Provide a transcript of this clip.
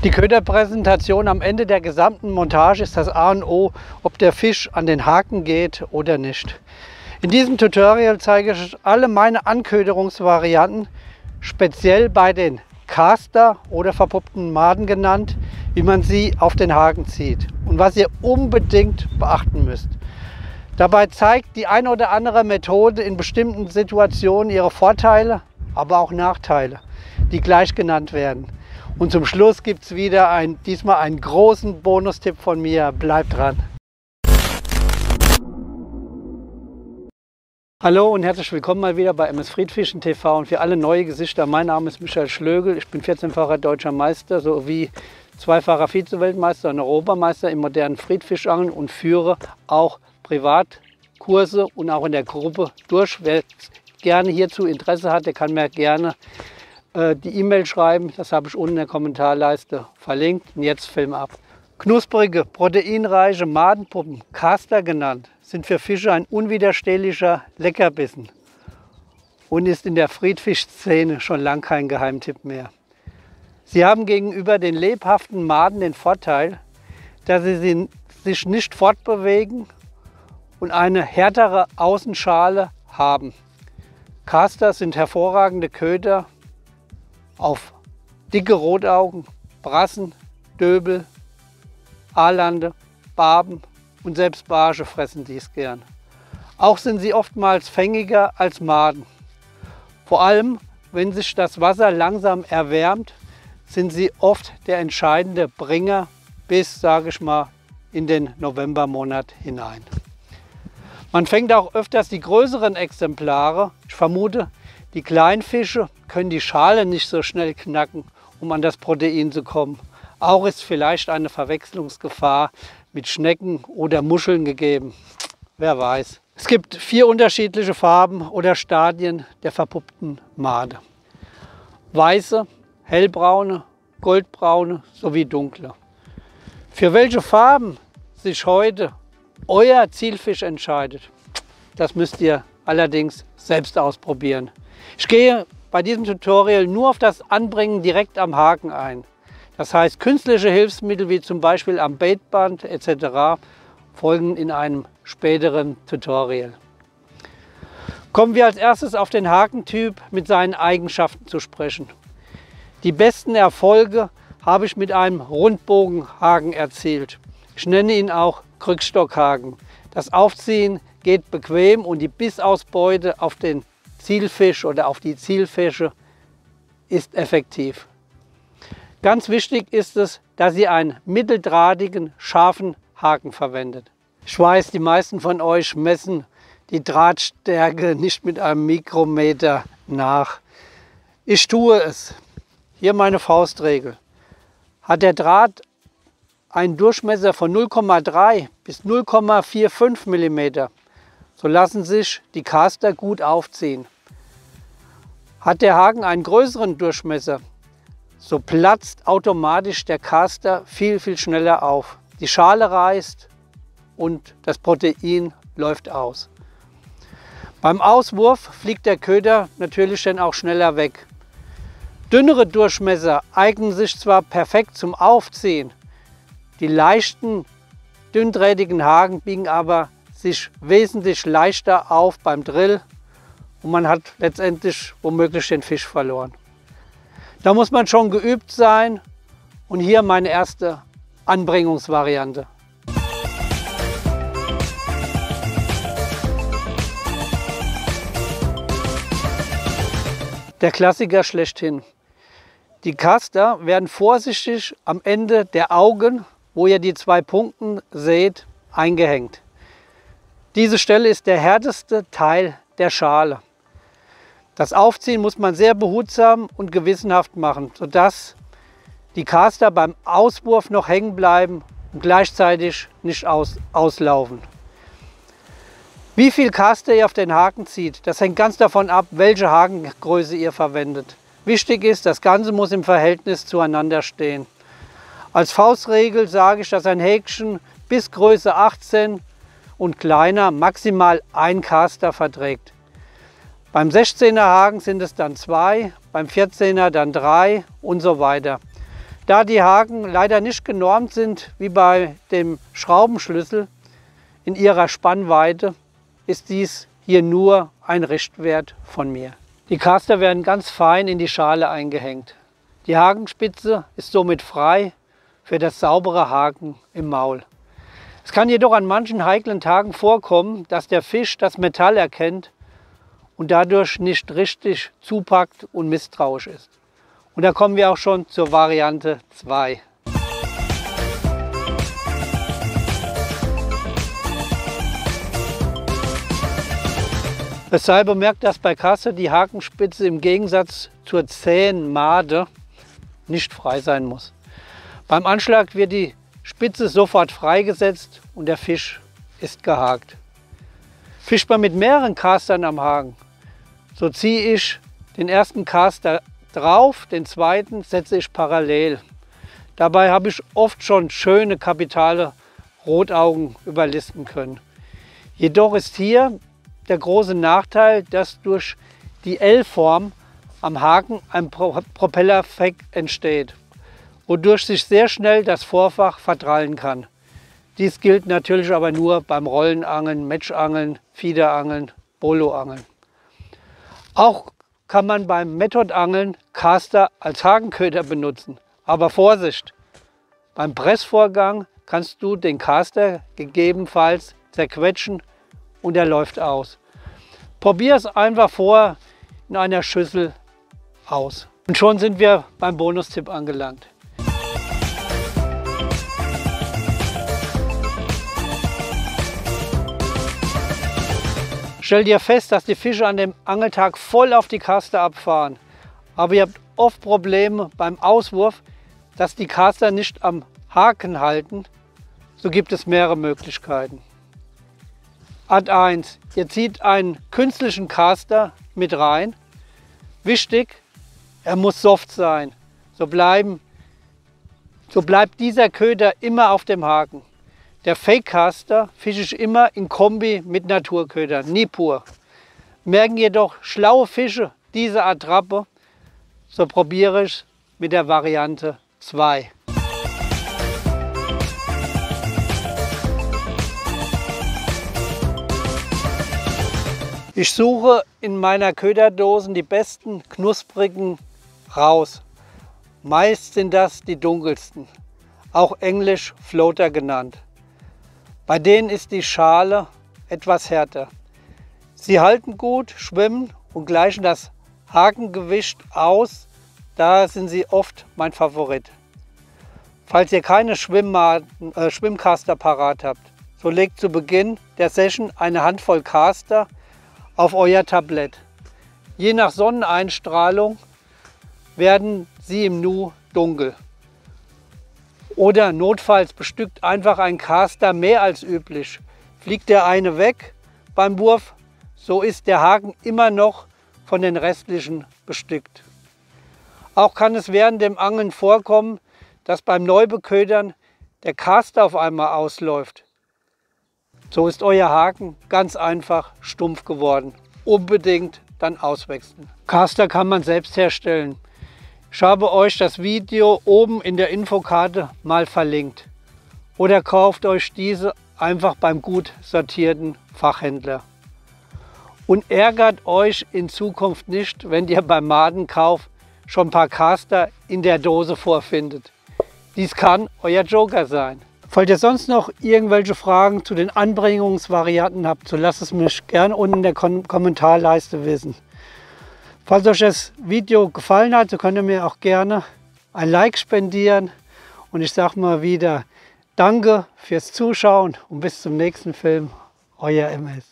Die Köderpräsentation am Ende der gesamten Montage ist das A und O, ob der Fisch an den Haken geht oder nicht. In diesem Tutorial zeige ich euch alle meine Anköderungsvarianten, speziell bei den Caster oder verpuppten Maden genannt, wie man sie auf den Haken zieht und was ihr unbedingt beachten müsst. Dabei zeigt die eine oder andere Methode in bestimmten Situationen ihre Vorteile, aber auch Nachteile, die gleich genannt werden. Und zum Schluss gibt es wieder diesmal einen großen Bonustipp von mir. Bleibt dran! Hallo und herzlich willkommen mal wieder bei MS Friedfischen TV und für alle neue Gesichter. Mein Name ist Michael Schlögel, ich bin 14-facher deutscher Meister sowie zweifacher Vize-Weltmeister und Europameister im modernen Friedfischangeln und führe auch Privatkurse und auch in der Gruppe durch. Wer gerne hierzu Interesse hat, der kann mir gerne die E-Mail schreiben, das habe ich unten in der Kommentarleiste verlinkt. Und jetzt Film ab. Knusprige, proteinreiche Madenpuppen, Caster genannt, sind für Fische ein unwiderstehlicher Leckerbissen und ist in der Friedfischszene schon lang kein Geheimtipp mehr. Sie haben gegenüber den lebhaften Maden den Vorteil, dass sie sich nicht fortbewegen und eine härtere Außenschale haben. Caster sind hervorragende Köder auf dicke Rotaugen, Brassen, Döbel, Aalande, Barben und selbst Barsche fressen dies gern. Auch sind sie oftmals fängiger als Maden. Vor allem, wenn sich das Wasser langsam erwärmt, sind sie oft der entscheidende Bringer bis, sage ich mal, in den Novembermonat hinein. Man fängt auch öfters die größeren Exemplare. Ich vermute, die kleinen Fische können die Schale nicht so schnell knacken, um an das Protein zu kommen. Auch ist vielleicht eine Verwechslungsgefahr mit Schnecken oder Muscheln gegeben. Wer weiß. Es gibt 4 unterschiedliche Farben oder Stadien der verpuppten Made. Weiße, hellbraune, goldbraune sowie dunkle. Für welche Farben sich heute euer Zielfisch entscheidet, das müsst ihr allerdings selbst ausprobieren. Ich gehe bei diesem Tutorial nur auf das Anbringen direkt am Haken ein. Das heißt, künstliche Hilfsmittel wie zum Beispiel am Baitband etc. folgen in einem späteren Tutorial. Kommen wir als erstes auf den Hakentyp mit seinen Eigenschaften zu sprechen. Die besten Erfolge habe ich mit einem Rundbogenhaken erzielt. Ich nenne ihn auch Krückstockhaken. Das Aufziehen geht bequem und die Bissausbeute auf den Zielfisch oder auf die Zielfische ist effektiv. Ganz wichtig ist es, dass ihr einen mitteldrahtigen, scharfen Haken verwendet. Ich weiß, die meisten von euch messen die Drahtstärke nicht mit einem Mikrometer nach. Ich tue es. Hier meine Faustregel. Hat der Draht einen Durchmesser von 0,3 bis 0,45 mm, so lassen sich die Caster gut aufziehen. Hat der Haken einen größeren Durchmesser, so platzt automatisch der Caster viel schneller auf. Die Schale reißt und das Protein läuft aus. Beim Auswurf fliegt der Köder natürlich dann auch schneller weg. Dünnere Durchmesser eignen sich zwar perfekt zum Aufziehen, die leichten, dünndrähtigen Haken biegen aber sich wesentlich leichter auf beim Drill und man hat letztendlich womöglich den Fisch verloren. Da muss man schon geübt sein und hier meine erste Anbringungsvariante. Der Klassiker schlechthin. Die Caster werden vorsichtig am Ende der Augen, wo ihr die 2 Punkte seht, eingehängt. Diese Stelle ist der härteste Teil der Schale. Das Aufziehen muss man sehr behutsam und gewissenhaft machen, sodass die Caster beim Auswurf noch hängen bleiben und gleichzeitig nicht auslaufen. Wie viel Caster ihr auf den Haken zieht, das hängt ganz davon ab, welche Hakengröße ihr verwendet. Wichtig ist, das Ganze muss im Verhältnis zueinander stehen. Als Faustregel sage ich, dass ein Häkchen bis Größe 18 und kleiner maximal 1 Caster verträgt. Beim 16er Haken sind es dann 2, beim 14er dann 3 und so weiter. Da die Haken leider nicht genormt sind wie bei dem Schraubenschlüssel in ihrer Spannweite, ist dies hier nur ein Richtwert von mir. Die Caster werden ganz fein in die Schale eingehängt. Die Hakenspitze ist somit frei für das saubere Haken im Maul. Es kann jedoch an manchen heiklen Tagen vorkommen, dass der Fisch das Metall erkennt und dadurch nicht richtig zupackt und misstrauisch ist. Und da kommen wir auch schon zur Variante 2. Es sei bemerkt, dass bei Caster die Hakenspitze im Gegensatz zur zähen Made nicht frei sein muss. Beim Anschlag wird die Spitze sofort freigesetzt und der Fisch ist gehakt. Fischt man mit mehreren Castern am Haken, so ziehe ich den ersten Caster drauf, den zweiten setze ich parallel. Dabei habe ich oft schon schöne kapitale Rotaugen überlisten können. Jedoch ist hier der große Nachteil, dass durch die L-Form am Haken ein Propellereffekt entsteht, wodurch sich sehr schnell das Vorfach verdrallen kann. Dies gilt natürlich aber nur beim Rollenangeln, Matchangeln, Fiederangeln, Boloangeln. Auch kann man beim Methodangeln Caster als Hakenköder benutzen. Aber Vorsicht! Beim Pressvorgang kannst du den Caster gegebenenfalls zerquetschen und er läuft aus. Probier es einfach vor in einer Schüssel aus. Und schon sind wir beim Bonustipp angelangt. Stell dir fest, dass die Fische an dem Angeltag voll auf die Caster abfahren. Aber ihr habt oft Probleme beim Auswurf, dass die Caster nicht am Haken halten. So gibt es mehrere Möglichkeiten. Art 1. Ihr zieht einen künstlichen Caster mit rein. Wichtig, er muss soft sein. So bleibt dieser Köder immer auf dem Haken. Der Fake Caster fische ich immer in Kombi mit Naturködern, nie pur. Merken jedoch schlaue Fische diese Attrappe, so probiere ich mit der Variante 2. Ich suche in meiner Köderdosen die besten knusprigen raus. Meist sind das die dunkelsten, auch englisch Floater genannt. Bei denen ist die Schale etwas härter. Sie halten gut, schwimmen und gleichen das Hakengewicht aus, daher sind sie oft mein Favorit. Falls ihr keine Schwimmcaster parat habt, so legt zu Beginn der Session eine Handvoll Caster auf euer Tablett. Je nach Sonneneinstrahlung werden sie im Nu dunkel. Oder notfalls bestückt einfach ein Caster mehr als üblich. Fliegt der eine weg beim Wurf, so ist der Haken immer noch von den restlichen bestückt. Auch kann es während dem Angeln vorkommen, dass beim Neubeködern der Caster auf einmal ausläuft. So ist euer Haken ganz einfach stumpf geworden. Unbedingt dann auswechseln. Caster kann man selbst herstellen. Ich habe euch das Video oben in der Infokarte mal verlinkt. Oder kauft euch diese einfach beim gut sortierten Fachhändler. Und ärgert euch in Zukunft nicht, wenn ihr beim Madenkauf schon ein paar Caster in der Dose vorfindet. Dies kann euer Joker sein. Falls ihr sonst noch irgendwelche Fragen zu den Anbringungsvarianten habt, so lasst es mich gerne unten in der Kommentarleiste wissen. Falls euch das Video gefallen hat, so könnt ihr mir auch gerne ein Like spendieren. Und ich sage mal wieder, danke fürs Zuschauen und bis zum nächsten Film. Euer MS.